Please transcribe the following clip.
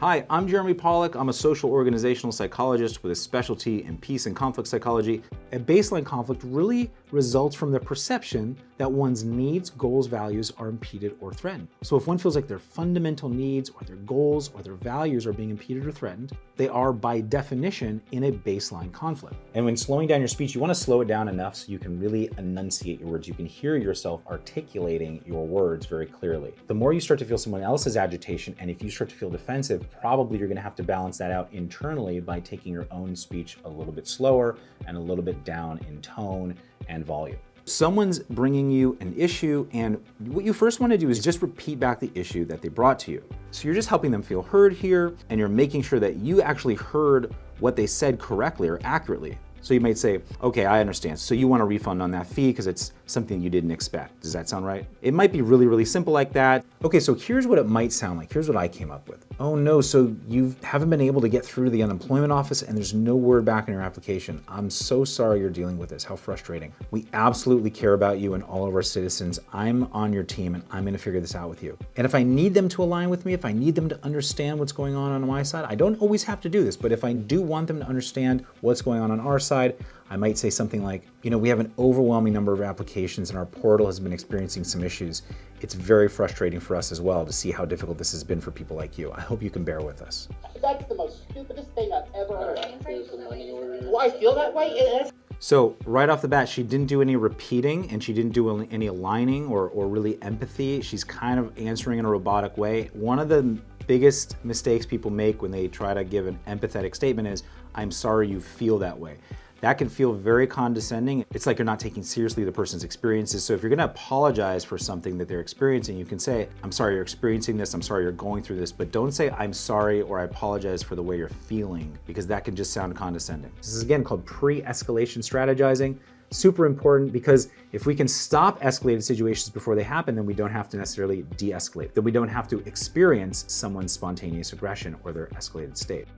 Hi, I'm Jeremy Pollack. I'm a social organizational psychologist with a specialty in peace and conflict psychology. A baseline conflict really results from the perception that one's needs, goals, values are impeded or threatened. So if one feels like their fundamental needs or their goals or their values are being impeded or threatened, they are by definition in a baseline conflict. And when slowing down your speech, you want to slow it down enough so you can really enunciate your words. You can hear yourself articulating your words very clearly. The more you start to feel someone else's agitation, and if you start to feel defensive, probably you're going to have to balance that out internally by taking your own speech a little bit slower and a little bit down in tone and volume. Someone's bringing you an issue, and what you first want to do is just repeat back the issue that they brought to you. So you're just helping them feel heard here, and you're making sure that you actually heard what they said correctly or accurately. So you might say, okay, I understand. So you want a refund on that fee because it's something you didn't expect. Does that sound right? It might be really, really simple like that. Okay, so here's what it might sound like. Here's what I came up with. Oh no, so you haven't been able to get through to the unemployment office and there's no word back in your application. I'm so sorry you're dealing with this. How frustrating. We absolutely care about you and all of our citizens. I'm on your team and I'm gonna figure this out with you. And if I need them to align with me, if I need them to understand what's going on my side, I don't always have to do this, but if I do want them to understand what's going on our side, I might say something like, we have an overwhelming number of applications and our portal has been experiencing some issues. It's very frustrating for us as well to see how difficult this has been for people like you. I hope you can bear with us. That's the most stupidest thing I've ever heard. Do I feel that way? So right off the bat, she didn't do any repeating and she didn't do any aligning or really empathy. She's kind of answering in a robotic way. One of the biggest mistakes people make when they try to give an empathetic statement is, I'm sorry you feel that way. That can feel very condescending. It's like you're not taking seriously the person's experiences. So if you're gonna apologize for something that they're experiencing, you can say, I'm sorry you're experiencing this, I'm sorry you're going through this, but don't say I'm sorry or I apologize for the way you're feeling, because that can just sound condescending. This is again called pre-escalation strategizing. Super important, because if we can stop escalated situations before they happen, then we don't have to necessarily de-escalate, then we don't have to experience someone's spontaneous aggression or their escalated state.